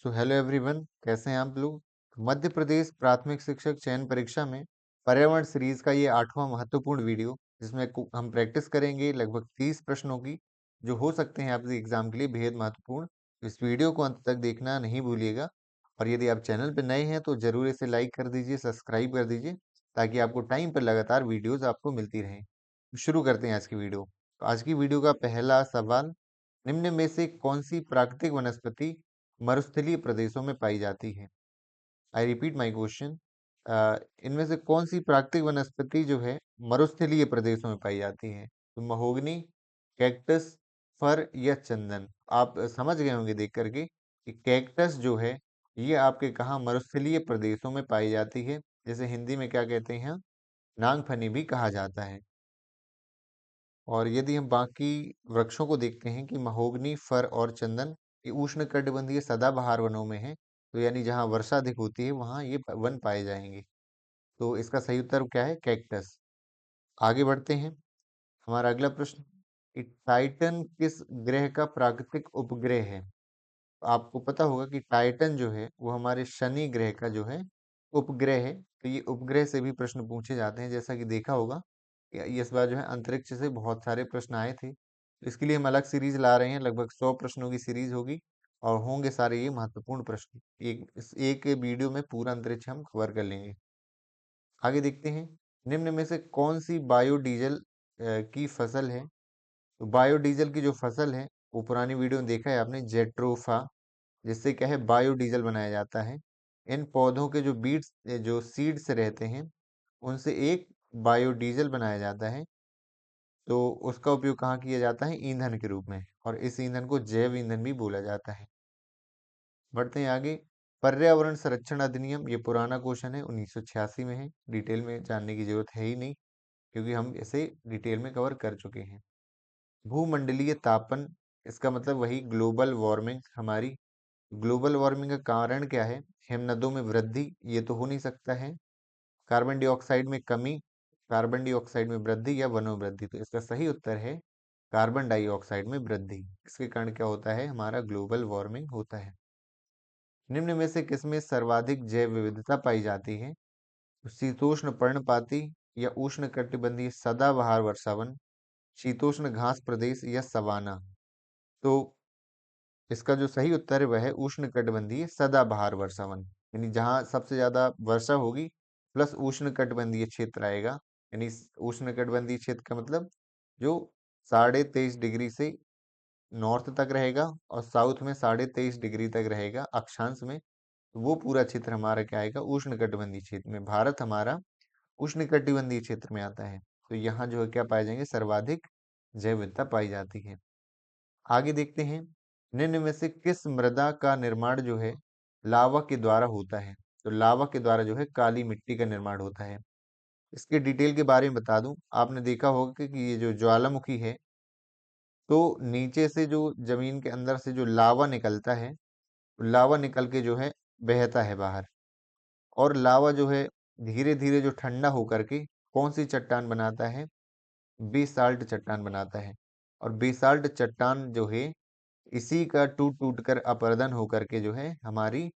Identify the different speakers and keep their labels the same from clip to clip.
Speaker 1: So hello everyone, कैसे हैं आप लोग। मध्य प्रदेश प्राथमिक शिक्षक चयन परीक्षा में पर्यावरण सीरीज का ये 8वां महत्वपूर्ण वीडियो, जिसमें हम प्रैक्टिस करेंगे लगभग 30 प्रश्नों की, जो हो सकते हैं आपके एग्जाम के लिए बेहद महत्वपूर्ण। इस वीडियो को अंत तक देखना नहीं भूलिएगा। और यदि आप चैनल पर नए हैं तो जरूर इसे लाइक कर दीजिए, सब्सक्राइब कर दीजिए, ताकि आपको टाइम पर लगातार वीडियोज आपको मिलती रहें। शुरू करते हैं आज की वीडियो। तो आज की वीडियो का पहला सवाल, निम्न में से कौन सी प्राकृतिक वनस्पति मरुस्थलीय प्रदेशों में पाई जाती है। आई रिपीट माई क्वेश्चन, इनमें से कौन सी प्राकृतिक वनस्पति जो है मरुस्थलीय प्रदेशों में पाई जाती है। तो महोगनी, कैक्टस, फर या चंदन। आप समझ गए होंगे देख करके कि कैक्टस जो है ये आपके कहाँ मरुस्थलीय प्रदेशों में पाई जाती है, जिसे हिंदी में क्या कहते हैं, नागफनी भी कहा जाता है। और यदि हम बाकी वृक्षों को देखते हैं कि महोगनी, फर और चंदन ये उष्णकटिबंधीय सदाबहार वनों में है, तो यानी जहाँ वर्षा अधिक होती है वहाँ ये वन पाए जाएंगे। तो इसका सही उत्तर क्या है, कैक्टस। आगे बढ़ते हैं। हमारा अगला प्रश्न, कि टाइटन किस ग्रह का प्राकृतिक उपग्रह है। तो आपको पता होगा कि टाइटन जो है वो हमारे शनि ग्रह का जो है उपग्रह है। तो ये उपग्रह से भी प्रश्न पूछे जाते हैं, जैसा कि देखा होगा इस बार जो है अंतरिक्ष से बहुत सारे प्रश्न आए थे। तो इसके लिए हम अलग सीरीज ला रहे हैं, लगभग 100 प्रश्नों की सीरीज होगी, और होंगे सारे ये महत्वपूर्ण प्रश्न। इस एक वीडियो में पूरा अंतरिक्ष हम कवर कर लेंगे। आगे देखते हैं, निम्न में से कौन सी बायोडीजल की फसल है। तो बायोडीजल की जो फसल है वो पुरानी वीडियो में देखा है आपने, जेट्रोफा, जिससे क्या है बायोडीजल बनाया जाता है। इन पौधों के जो बीड्स जो सीड्स रहते हैं उनसे एक बायोडीजल बनाया जाता है। तो उसका उपयोग कहाँ किया जाता है, ईंधन के रूप में, और इस ईंधन को जैव ईंधन भी बोला जाता है। बढ़ते हैं आगे। पर्यावरण संरक्षण अधिनियम, ये पुराना क्वेश्चन है, 1986 में है, डिटेल में जानने की जरूरत है ही नहीं, क्योंकि हम इसे डिटेल में कवर कर चुके हैं। भूमंडलीय तापन, इसका मतलब वही ग्लोबल वार्मिंग हमारी। ग्लोबल वार्मिंग का कारण क्या है, हिमनदों में वृद्धि, ये तो हो नहीं सकता है। कार्बन डाइऑक्साइड में कमी, कार्बन डाइऑक्साइड में वृद्धि या वनोवृद्धि। तो इसका सही उत्तर है कार्बन डाइऑक्साइड में वृद्धि। इसके कारण क्या होता है, हमारा ग्लोबल वार्मिंग होता है। निम्न में से किसमें सर्वाधिक जैव विविधता पाई जाती है। तो शीतोष्ण पर्णपाती या उष्णकटिबंधीय सदाबहार वर्षावन, शीतोष्ण घास प्रदेश या सवाना। तो इसका जो सही उत्तर है वह है उष्णकटिबंधीय सदाबहार वर्षावन, यानी जहाँ सबसे ज्यादा वर्षा होगी प्लस उष्णकटिबंधीय क्षेत्र आएगा। यानी उष्णकटिबंधीय क्षेत्र का मतलब जो 23.5 डिग्री से नॉर्थ तक रहेगा और साउथ में 23.5 डिग्री तक रहेगा अक्षांश में। तो वो पूरा क्षेत्र हमारा क्या आएगा, उष्णकटिबंधीय क्षेत्र में। भारत हमारा उष्णकटिबंधीय क्षेत्र में आता है। तो यहाँ जो है क्या पाए जाएंगे, सर्वाधिक जैव विविधता पाई जाती है। आगे देखते हैं, निम्न में से किस मृदा का निर्माण जो है लावा के द्वारा होता है। तो लावा के द्वारा जो है काली मिट्टी का निर्माण होता है। इसके डिटेल के बारे में बता दूं, आपने देखा होगा कि ये जो ज्वालामुखी है, तो नीचे से जो जमीन के अंदर से जो लावा निकलता है, लावा निकल के जो है बहता है बाहर, और लावा जो है धीरे धीरे जो ठंडा होकर के कौन सी चट्टान बनाता है, बेसाल्ट चट्टान बनाता है। और बेसाल्ट चट्टान जो है इसी का टूट टूट कर अपरदन होकर के जो है हमारी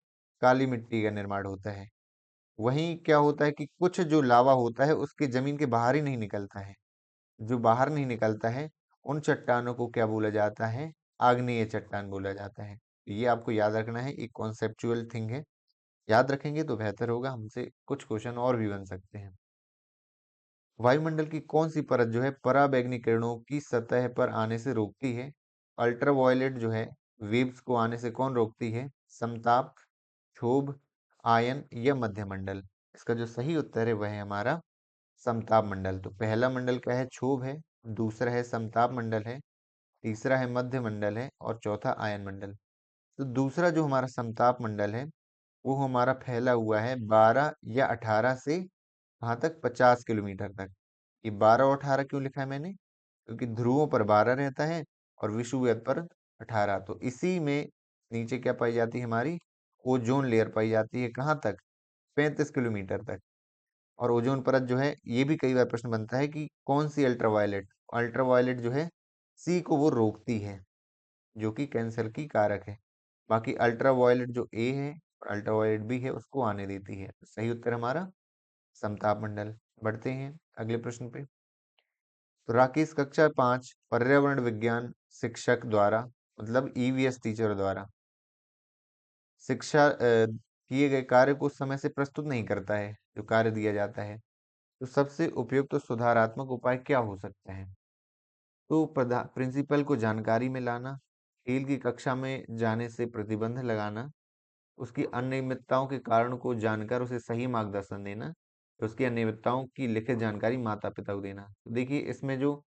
Speaker 1: काली मिट्टी का निर्माण होता है। वहीं क्या होता है कि कुछ जो लावा होता है उसके जमीन के बाहर ही नहीं निकलता है। जो बाहर नहीं निकलता है उन चट्टानों को क्या बोला जाता है, आग्नेय चट्टान बोला जाता है। ये आपको याद रखना है, एक कॉन्सेप्चुअल थिंग है, याद रखेंगे तो बेहतर होगा, हमसे कुछ क्वेश्चन और भी बन सकते हैं। वायुमंडल की कौन सी परत जो है पराबैंगनी किरणों की सतह पर आने से रोकती है। अल्ट्रावायलेट जो है वेव्स को आने से कौन रोकती है, समताप, क्षोभ, आयन या मध्य मंडल। इसका जो सही उत्तर है वह है हमारा समताप मंडल। तो पहला मंडल क्या है, क्षोभ है, दूसरा है समताप मंडल है, तीसरा है मध्य मंडल है, और चौथा आयन मंडल। तो दूसरा जो हमारा समताप मंडल है वो हमारा फैला हुआ है 12 या 18 से कहाँ तक, 50 किलोमीटर तक। ये 12 और 18 क्यों लिखा है मैंने, क्योंकि ध्रुवों पर 12 रहता है और विषुवत पर 18। तो इसी में नीचे क्या पाई जाती है, हमारी ओजोन लेयर पाई जाती है, कहाँ तक, 35 किलोमीटर तक। और ओजोन परत जो है, ये भी कई बार प्रश्न बनता है कि कौन सी अल्ट्रावायलेट, अल्ट्रावायलेट जो है सी को वो रोकती है, जो कि कैंसर की कारक है। बाकी अल्ट्रावायलेट जो ए है और अल्ट्रावायलेट बी है उसको आने देती है। तो सही उत्तर हमारा समताप मंडल। बढ़ते हैं अगले प्रश्न पे। तो राकेश कक्षा 5 पर्यावरण विज्ञान शिक्षक द्वारा मतलब ईवीएस टीचर द्वारा शिक्षा किए गए कार्य को समय से प्रस्तुत नहीं करता है, जो कार्य दिया जाता है। तो सबसे उपयुक्त तो सुधारात्मक उपाय क्या हो सकते हैं? तो प्रिंसिपल को जानकारी में लाना, खेल की कक्षा में जाने से प्रतिबंध लगाना, उसकी अनियमितताओं के कारण को जानकर उसे सही मार्गदर्शन देना, उसकी अनियमितताओं की लिखित जानकारी माता पिता को देना। तो देखिए इसमें जो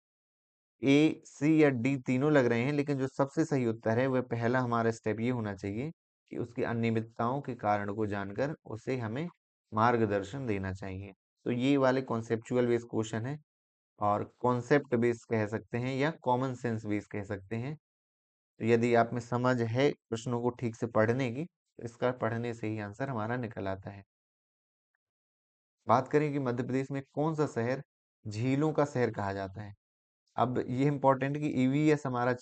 Speaker 1: ए, सी या डी तीनों लग रहे हैं, लेकिन जो सबसे सही उत्तर है वह पहला हमारा स्टेप ये होना चाहिए कि उसकी अनियमितताओं के कारण को जानकर उसे हमें मार्गदर्शन देना चाहिए। तो ये वाले कॉन्सेप्चुअल बेस्ड क्वेश्चन है और कॉन्सेप्ट बेस्ड कह सकते हैं या कॉमन सेंस बेस्ड कह सकते हैं। तो यदि आप में समझ है प्रश्नों को ठीक से पढ़ने की, तो इसका पढ़ने से ही आंसर हमारा निकल आता है। बात करें कि मध्य प्रदेश में कौन सा शहर झीलों का शहर कहा जाता है। अब ये इम्पोर्टेंट कि ईवीएस हमारा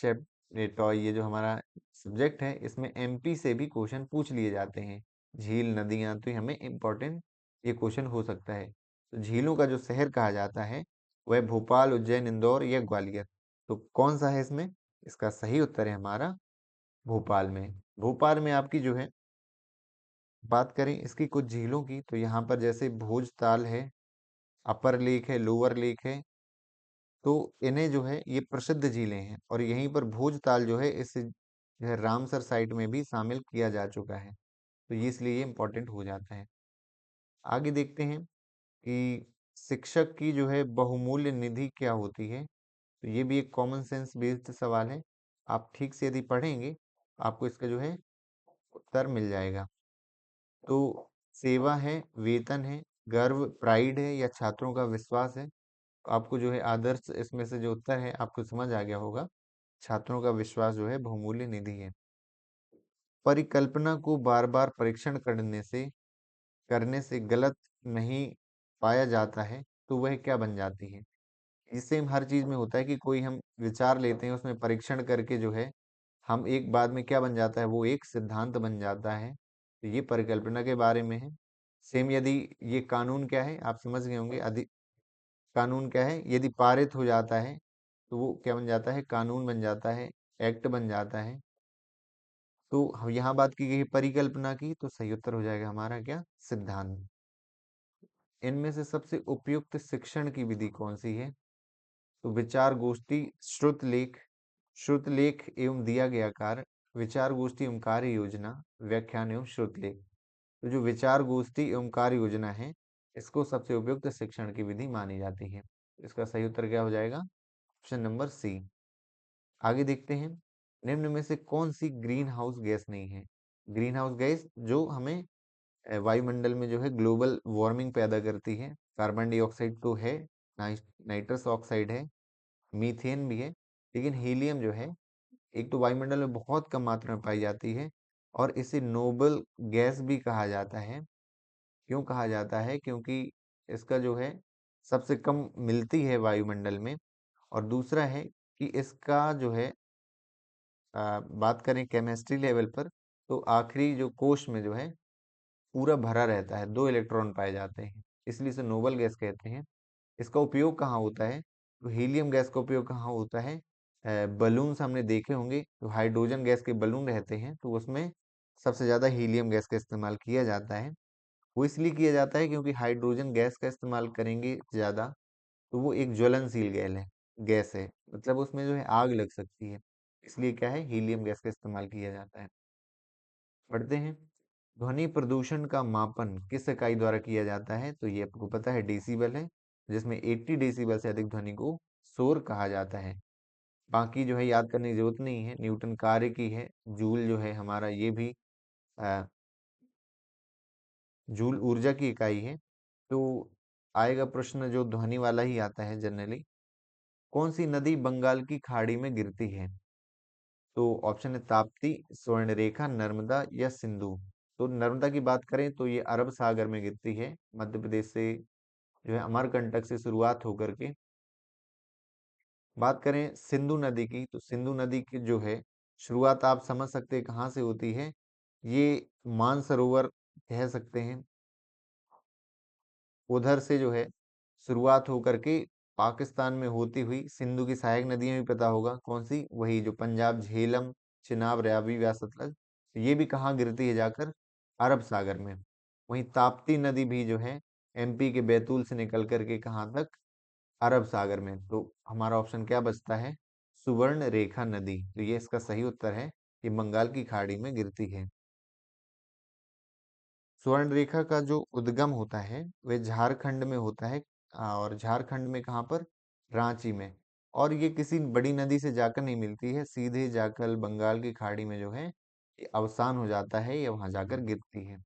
Speaker 1: ये जो हमारा सब्जेक्ट है इसमें एमपी से भी क्वेश्चन पूछ लिए जाते हैं। झील नदियां, तो ये हमें इम्पोर्टेंट ये क्वेश्चन हो सकता है। तो झीलों का जो शहर कहा जाता है वह भोपाल, उज्जैन, इंदौर या ग्वालियर। तो कौन सा है इसमें? इसका सही उत्तर है हमारा भोपाल में। भोपाल में आपकी जो है बात करें इसकी कुछ झीलों की, तो यहाँ पर जैसे भोजताल है, अपर लेक है, लोअर लेक है। तो इन्हें जो है ये प्रसिद्ध झीलें हैं और यहीं पर भोजताल जो है इस जो है रामसर साइट में भी शामिल किया जा चुका है। तो ये इसलिए ये इम्पोर्टेंट हो जाता है। आगे देखते हैं कि शिक्षक की जो है बहुमूल्य निधि क्या होती है। तो ये भी एक कॉमन सेंस बेस्ड सवाल है। आप ठीक से यदि पढ़ेंगे आपको इसका जो है उत्तर मिल जाएगा। तो सेवा है, वेतन है, गर्व, प्राइड है या छात्रों का विश्वास है। तो आपको जो है आदर्श इसमें से जो उत्तर है आपको समझ आ गया होगा। छात्रों का विश्वास जो है बहुमूल्य निधि है। परिकल्पना को बार बार परीक्षण करने से गलत नहीं पाया जाता है तो वह क्या बन जाती है। इससे हर चीज में होता है कि कोई हम विचार लेते हैं उसमें परीक्षण करके जो है हम एक बाद में क्या बन जाता है, वो एक सिद्धांत बन जाता है। तो ये परिकल्पना के बारे में है। सेम यदि ये कानून क्या है आप समझ गए होंगे। कानून क्या है, यदि पारित हो जाता है तो वो क्या बन जाता है, कानून बन जाता है, एक्ट बन जाता है। तो यहाँ बात की गई है परिकल्पना की, तो सही उत्तर हो जाएगा हमारा क्या, सिद्धांत। इनमें से सबसे उपयुक्त शिक्षण की विधि कौन सी है? तो विचार गोष्ठी, श्रुत लेख एवं दिया गया कार्य, विचार गोष्ठी एवं कार्य योजना, व्याख्यान एवं श्रुत लेख। तो जो विचार गोष्ठी एवं कार्य योजना है इसको सबसे उपयुक्त शिक्षण की विधि मानी जाती है। इसका सही उत्तर क्या हो जाएगा, ऑप्शन नंबर सी। आगे देखते हैं निम्न में से कौन सी ग्रीन हाउस गैस नहीं है। ग्रीन हाउस गैस जो हमें वायुमंडल में जो है ग्लोबल वार्मिंग पैदा करती है। कार्बन डाइऑक्साइड तो है, नाइट्रस ऑक्साइड है, मीथेन भी है, लेकिन हीलियम जो है एक तो वायुमंडल में बहुत कम मात्रा में पाई जाती है और इसे नोबल गैस भी कहा जाता है। क्यों कहा जाता है? क्योंकि इसका जो है सबसे कम मिलती है वायुमंडल में। और दूसरा है कि इसका जो है बात करें केमिस्ट्री लेवल पर, तो आखिरी जो कोश में जो है पूरा भरा रहता है, 2 इलेक्ट्रॉन पाए जाते हैं, इसलिए इसे नोबल गैस कहते हैं। इसका उपयोग कहाँ होता है? तो हीलियम गैस का उपयोग कहाँ होता है? बलून्स हमने देखे होंगे, तो हाइड्रोजन गैस के बलून रहते हैं तो उसमें सबसे ज़्यादा हीलियम गैस का इस्तेमाल किया जाता है। वो इसलिए किया जाता है क्योंकि हाइड्रोजन गैस का इस्तेमाल करेंगे ज़्यादा तो वो एक ज्वलनशील गैस है, मतलब उसमें जो है आग लग सकती है। इसलिए क्या है, हीलियम गैस का इस्तेमाल किया जाता है। पढ़ते हैं ध्वनि प्रदूषण का मापन किस इकाई द्वारा किया जाता है। तो ये आपको पता है डेसिबल है, जिसमें 80 डेसिबल से अधिक ध्वनि को शोर कहा जाता है। बाकी जो है याद करने की जरूरत नहीं है, न्यूटन कार्य की है। जूल जो है हमारा ये भी अ, जूल ऊर्जा की इकाई है। तो आएगा प्रश्न जो ध्वनि वाला ही आता है जनरली। कौन सी नदी बंगाल की खाड़ी में गिरती है? तो ऑप्शन है ताप्ती, स्वर्णरेखा, नर्मदा या सिंधु। तो नर्मदा की बात करें तो ये अरब सागर में गिरती है, मध्य प्रदेश से जो है अमरकंटक से शुरुआत होकर के। बात करें सिंधु नदी की, तो सिंधु नदी की जो है शुरुआत आप समझ सकते हैं कहाँ से होती है। ये मानसरोवर कह सकते हैं। उधर से जो है शुरुआत होकर के पाकिस्तान में होती हुई सिंधु की सहायक नदियां भी पता होगा कौन सी, वही जो पंजाब, झेलम, चिनाब, रावी, व्यास, सतलज। ये भी कहाँ गिरती है जाकर? अरब सागर में। वहीं ताप्ती नदी भी जो है एमपी के बैतूल से निकल करके कहाँ तक? अरब सागर में। तो हमारा ऑप्शन क्या बचता है? सुवर्ण रेखा नदी। तो ये इसका सही उत्तर है, ये बंगाल की खाड़ी में गिरती है। स्वर्ण रेखा का जो उद्गम होता है वह झारखंड में होता है, और झारखंड में कहाँ पर? रांची में। और ये किसी बड़ी नदी से जाकर नहीं मिलती है, सीधे जाकर बंगाल की खाड़ी में जो है ये अवसान हो जाता है, ये वहां जाकर गिरती है।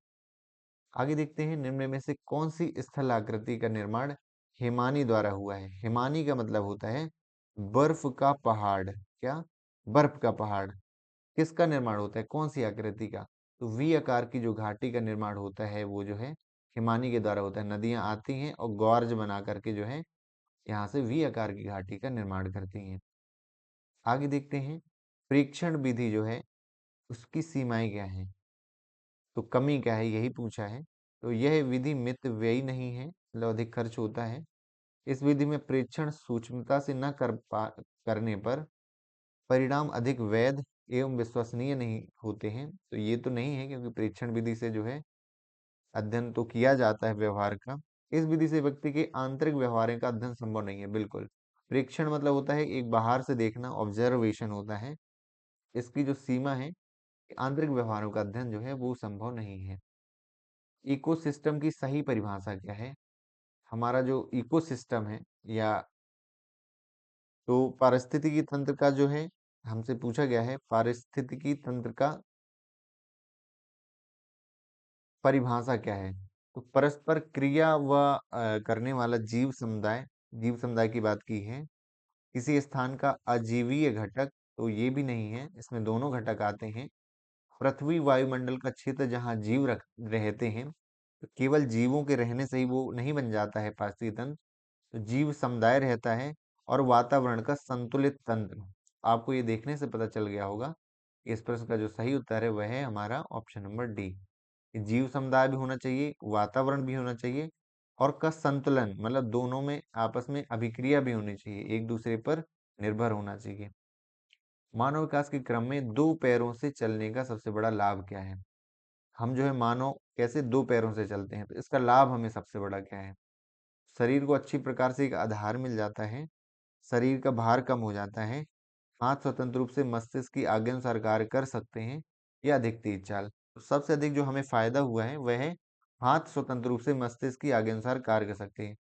Speaker 1: आगे देखते हैं, निम्न में से कौन सी स्थल आकृति का निर्माण हिमानी द्वारा हुआ है? हिमानी का मतलब होता है बर्फ का पहाड़। क्या? बर्फ का पहाड़। किसका निर्माण होता है? कौन सी आकृति का? तो वी आकार की जो घाटी का निर्माण होता है वो जो है हिमानी के द्वारा होता है। नदियां आती हैं और गॉर्ज बना करके जो है यहाँ से वी आकार की घाटी का निर्माण करती हैं। आगे देखते हैं, प्रेक्षण विधि जो है उसकी सीमाएं क्या हैं? तो कमी क्या है, यही पूछा है। तो यह विधि मित व्ययी नहीं है, मतलब अधिक खर्च होता है। इस विधि में प्रेक्षण सूक्ष्मता से न करने पर परिणाम अधिक वैध एवं विश्वसनीय नहीं होते हैं। तो ये तो नहीं है, क्योंकि प्रेक्षण विधि से जो है अध्ययन तो किया जाता है व्यवहार का। इस विधि से व्यक्ति के आंतरिक व्यवहार का अध्ययन संभव नहीं है। बिल्कुल, प्रेक्षण मतलब होता है एक बाहर से देखना, ऑब्जर्वेशन होता है। इसकी जो सीमा है, आंतरिक व्यवहारों का अध्ययन जो है वो संभव नहीं है। इकोसिस्टम की सही परिभाषा क्या है? हमारा जो इकोसिस्टम है, या तो पारिस्थितिकी तंत्र का जो है, हमसे पूछा गया है पारिस्थितिकी तंत्र का परिभाषा क्या है? तो परस्पर क्रिया व करने वाला जीव समुदाय की बात की है। किसी स्थान का अजीवीय घटक, तो ये भी नहीं है, इसमें दोनों घटक आते हैं। पृथ्वी वायुमंडल का क्षेत्र जहाँ जीव रहते हैं, तो केवल जीवों के रहने से ही वो नहीं बन जाता है पारिस्थितिक तंत्र। तो जीव समुदाय रहता है। और वातावरण का संतुलित तंत्र। आपको ये देखने से पता चल गया होगा। इस प्रश्न का जो सही उत्तर है वह है हमारा ऑप्शन नंबर डी। जीव समुदाय भी होना चाहिए, वातावरण भी होना चाहिए, और का संतुलन मतलब दोनों में आपस में अभिक्रिया भी होनी चाहिए, एक दूसरे पर निर्भर होना चाहिए। मानव विकास के क्रम में दो पैरों से चलने का सबसे बड़ा लाभ क्या है? हम जो है मानव कैसे दो पैरों से चलते हैं, तो इसका लाभ हमें सबसे बड़ा क्या है? शरीर को अच्छी प्रकार से एक आधार मिल जाता है, शरीर का भार कम हो जाता है, हाथ स्वतंत्र रूप से मस्तिष्क की आज्ञानुसार कार्य कर सकते हैं, या अधिक तेज चाल। तो सबसे अधिक जो हमें फायदा हुआ है वह है हाथ स्वतंत्र रूप से मस्तिष्क की आज्ञानुसार कार्य कर सकते हैं।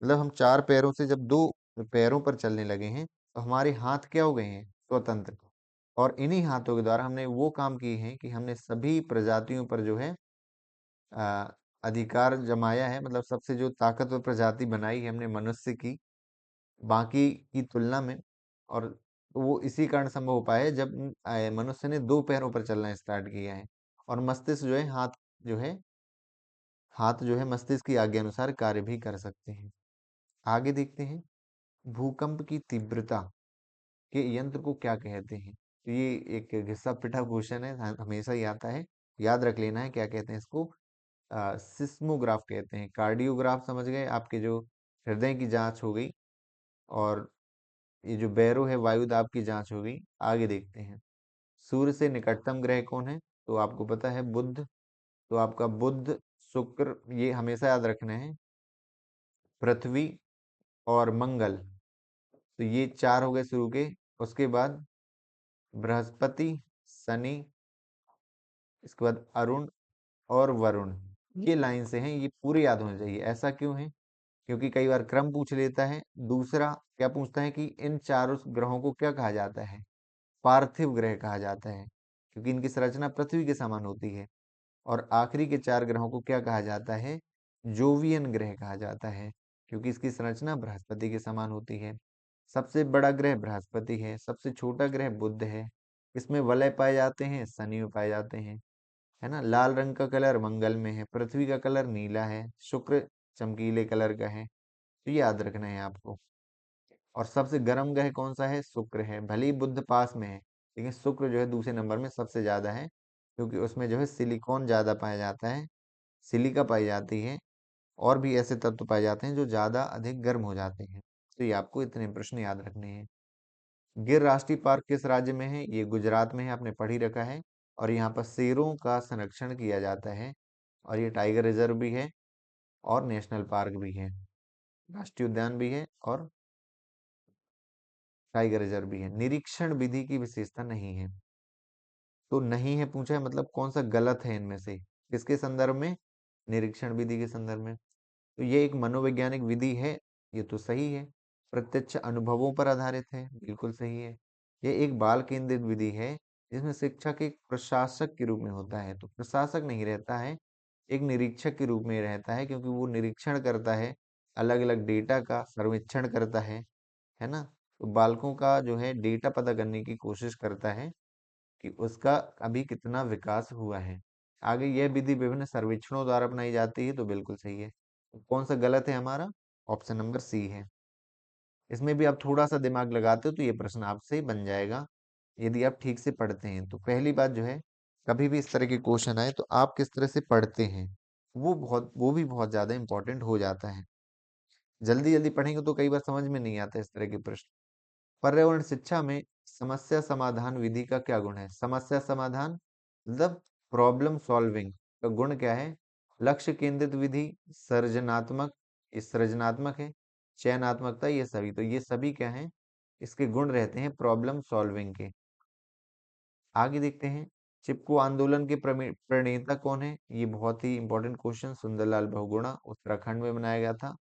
Speaker 1: मतलब हम चार पैरों से जब दो पैरों पर चलने लगे हैं, तो हमारे हाथ क्या हो गए हैं? स्वतंत्र। और इन्हीं हाथों के द्वारा हमने वो काम किए हैं कि हमने सभी प्रजातियों पर जो है अ, अधिकार जमाया है, मतलब सबसे जो ताकतवर प्रजाति बनाई है हमने मनुष्य की, बाकी की तुलना में। और वो इसी कारण संभव हो पाया है जब मनुष्य ने दो पैरों पर चलना स्टार्ट किया है। और मस्तिष्क जो है हाथ जो है मस्तिष्क की आज्ञा अनुसार कार्य भी कर सकते हैं। आगे देखते हैं, भूकंप की तीव्रता के यंत्र को क्या कहते हैं? तो ये एक घिसा पिटा क्वेश्चन है, हमेशा ही आता है। याद रख लेना है क्या कहते हैं इसको। सिस्मोग्राफ कहते हैं। कार्डियोग्राफ समझ गए, आपके जो हृदय की जांच हो गई। और ये जो बैरो है, वायु दाब की जांच हो गई। आगे देखते हैं, सूर्य से निकटतम ग्रह कौन है? तो आपको पता है बुध। तो आपका बुध, शुक्र, ये हमेशा याद रखना है, पृथ्वी और मंगल। तो ये चार हो गए शुरू के। उसके बाद बृहस्पति, शनि, इसके बाद अरुण और वरुण। ये लाइन से हैं, ये पूरे याद होने चाहिए। ऐसा क्यों है? क्योंकि कई बार क्रम पूछ लेता है। दूसरा क्या पूछता है कि इन चारों ग्रहों को क्या कहा जाता है? पार्थिव ग्रह कहा जाता है, क्योंकि इनकी संरचना पृथ्वी के समान होती है। और आखिरी के चार ग्रहों को क्या कहा जाता है? जोवियन ग्रह कहा जाता है, क्योंकि इसकी संरचना बृहस्पति के समान होती है। सबसे बड़ा ग्रह बृहस्पति है, सबसे छोटा ग्रह बुध है। इसमें वलय पाए जाते हैं, शनि में पाए जाते हैं, है ना। लाल रंग का कलर मंगल में है, पृथ्वी का कलर नीला है, शुक्र चमकीले कलर का है। तो ये याद रखना है आपको। और सबसे गर्म ग्रह कौन सा है? शुक्र है, भले ही बुध पास में है, लेकिन शुक्र जो है दूसरे नंबर में सबसे ज़्यादा है, क्योंकि उसमें जो है सिलिकॉन ज़्यादा पाया जाता है, सिलिका पाई जाती है, और भी ऐसे तत्व पाए जाते हैं जो ज़्यादा अधिक गर्म हो जाते हैं। तो ये आपको इतने प्रश्न याद रखने हैं। गिर राष्ट्रीय पार्क किस राज्य में है? ये गुजरात में है, आपने पढ़ ही रखा है। और यहाँ पर शेरों का संरक्षण किया जाता है, और ये टाइगर रिजर्व भी है और नेशनल पार्क भी है, राष्ट्रीय उद्यान भी है और टाइगर रिजर्व भी है। निरीक्षण विधि की विशेषता नहीं है, तो नहीं है पूछा है, मतलब कौन सा गलत है इनमें से, किसके संदर्भ में? निरीक्षण विधि के संदर्भ में। तो ये एक मनोवैज्ञानिक विधि है, ये तो सही है। प्रत्यक्ष अनुभवों पर आधारित है, बिल्कुल सही है। ये एक बाल केंद्रित विधि है, जिसमें शिक्षक एक प्रशासक के रूप में होता है, तो प्रशासक नहीं रहता है, एक निरीक्षक के रूप में रहता है, क्योंकि वो निरीक्षण करता है, अलग अलग डेटा का सर्वेक्षण करता है ना। तो बालकों का जो है डेटा पता करने की कोशिश करता है कि उसका अभी कितना विकास हुआ है। आगे, यह विधि विभिन्न सर्वेक्षणों द्वारा अपनाई जाती है, तो बिल्कुल सही है। तो कौन सा गलत है हमारा? ऑप्शन नंबर सी है। इसमें भी आप थोड़ा सा दिमाग लगाते हो तो ये प्रश्न आपसे बन जाएगा, यदि आप ठीक से पढ़ते हैं। तो पहली बात जो है, कभी भी इस तरह के क्वेश्चन आए तो आप किस तरह से पढ़ते हैं, वो भी बहुत ज्यादा इंपॉर्टेंट हो जाता है। जल्दी जल्दी पढ़ेंगे तो कई बार समझ में नहीं आता इस तरह के प्रश्न। पर्यावरण शिक्षा में समस्या समाधान विधि का क्या गुण है? समस्या समाधान मतलब प्रॉब्लम सॉल्विंग का गुण क्या है? लक्ष्य केंद्रित विधि, सर्जनात्मक, ये सृजनात्मक है, चयनात्मकता, ये सभी, तो ये सभी क्या है? इसके गुण रहते हैं प्रॉब्लम सॉल्विंग के। आगे देखते हैं, चिपको आंदोलन के प्रणेता कौन है? ये बहुत ही इंपॉर्टेंट क्वेश्चन, सुंदरलाल बहुगुणा, उत्तराखंड में बनाया गया था।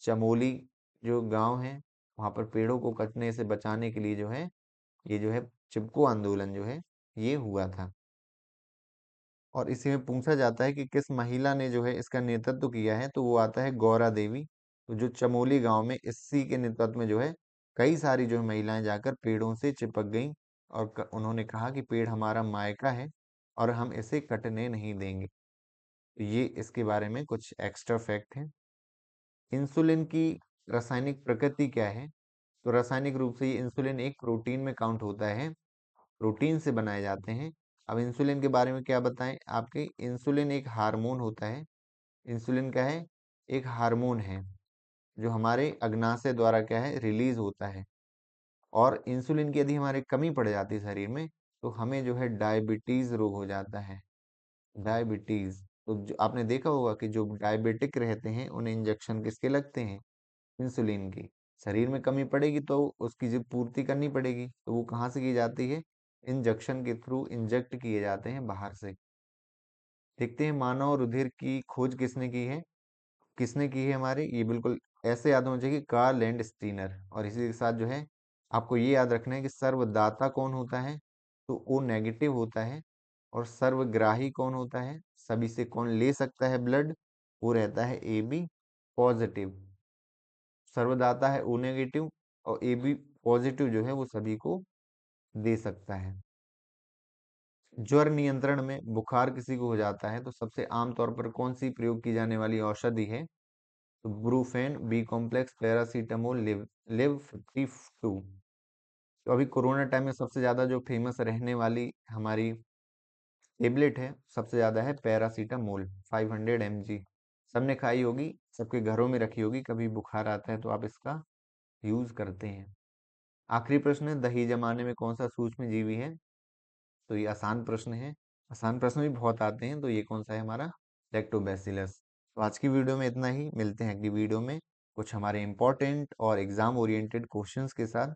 Speaker 1: चमोली जो गांव है, वहां पर पेड़ों को कटने से बचाने के लिए जो है, ये जो है चिपको आंदोलन जो है ये हुआ था। और इसी में पूछा जाता है कि किस महिला ने जो है इसका नेतृत्व किया है, तो वो आता है गौरा देवी। तो जो चमोली गांव में इसी के नेतृत्व में जो है कई सारी जो है महिलाएं जाकर पेड़ों से चिपक गईं, और उन्होंने कहा कि पेड़ हमारा मायका है और हम इसे कटने नहीं देंगे। तो ये इसके बारे में कुछ एक्स्ट्रा फैक्ट है। इंसुलिन की रासायनिक प्रकृति क्या है? तो रासायनिक रूप से ये इंसुलिन एक प्रोटीन में काउंट होता है, प्रोटीन से बनाए जाते हैं। अब इंसुलिन के बारे में क्या बताएं आपके? इंसुलिन एक हार्मोन होता है। इंसुलिन क्या है? एक हार्मोन है, जो हमारे अग्नाशय द्वारा क्या है, रिलीज होता है। और इंसुलिन की यदि हमारे कमी पड़ जाती है शरीर में, तो हमें जो है डायबिटीज रोग हो जाता है, डायबिटीज। तो जो आपने देखा होगा कि जो डायबिटिक रहते हैं उन्हें इंजेक्शन किसके लगते हैं? इंसुलिन की। शरीर में कमी पड़ेगी तो उसकी जो पूर्ति करनी पड़ेगी, तो वो कहाँ से की जाती है? इंजेक्शन के थ्रू इंजेक्ट किए जाते हैं बाहर से। देखते हैं, मानव रुधिर की खोज किसने की है? किसने की है हमारे? ये बिल्कुल ऐसे याद होना चाहिए, कार्ल लैंड स्टीनर। और इसी के साथ जो है आपको ये याद रखना है कि सर्वदाता कौन होता है? तो ओ नेगेटिव होता है। और सर्वग्राही कौन होता है? सभी से कौन ले सकता है ब्लड? वो रहता है ए बी पॉजिटिव। सर्वदाता है ओ नेगेटिव, और ए बी पॉजिटिव जो है वो सभी को दे सकता है। ज्वर नियंत्रण में, बुखार किसी को हो जाता है तो सबसे आम तौर पर कौन सी प्रयोग की जाने वाली औषधि है? तो Brufen, B complex, paracetamol, Liv Liv 52। तो अभी कोरोना टाइम में सबसे ज्यादा जो फेमस रहने वाली हमारी टेबलेट है, सबसे ज्यादा है पैरासीटामोल, 500 mg। सबने खाई होगी, सबके घरों में रखी होगी, कभी बुखार आता है तो आप इसका यूज करते हैं। आखिरी प्रश्न है, दही जमाने में कौन सा सूक्ष्म जीवी है? तो ये आसान प्रश्न है, आसान प्रश्न भी बहुत आते हैं। तो ये कौन सा है हमारा? लैक्टोबैसिलस। तो आज की वीडियो में इतना ही, मिलते हैं अगली वीडियो में कुछ हमारे इंपॉर्टेंट और एग्जाम ओरिएंटेड क्वेश्चंस के साथ।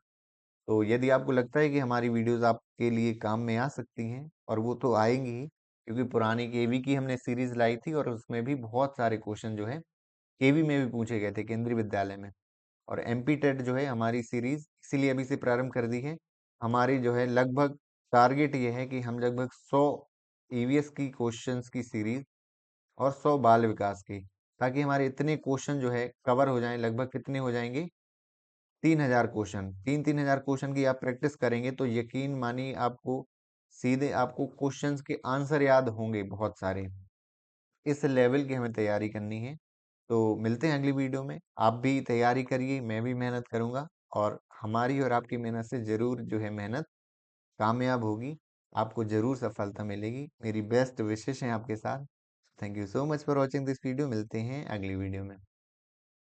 Speaker 1: तो यदि आपको लगता है कि हमारी वीडियोस आपके लिए काम में आ सकती हैं, और वो तो आएंगी ही, क्योंकि पुरानी केवी की हमने सीरीज लाई थी और उसमें भी बहुत सारे क्वेश्चन जो है केवी में भी पूछे गए थे, केंद्रीय विद्यालय में। और एमपी टेट जो है हमारी सीरीज इसीलिए अभी से प्रारंभ कर दी है। हमारी जो है लगभग टारगेट ये है कि हम लगभग 100 ईवीएस की क्वेश्चंस की सीरीज और 100 बाल विकास की, ताकि हमारे इतने क्वेश्चन जो है कवर हो जाएं। लगभग कितने हो जाएंगे? 3000 क्वेश्चन। 3000 क्वेश्चन की आप प्रैक्टिस करेंगे तो यकीन मानिए आपको सीधे आपको क्वेश्चंस के आंसर याद होंगे बहुत सारे। इस लेवल की हमें तैयारी करनी है। तो मिलते हैं अगली वीडियो में। आप भी तैयारी करिए, मैं भी मेहनत करूंगा, और हमारी और आपकी मेहनत से जरूर जो है मेहनत कामयाब होगी, आपको ज़रूर सफलता मिलेगी। मेरी बेस्ट विशेष हैं आपके साथ। Thank you so much for watching this video. मिलते हैं अगली वीडियो में।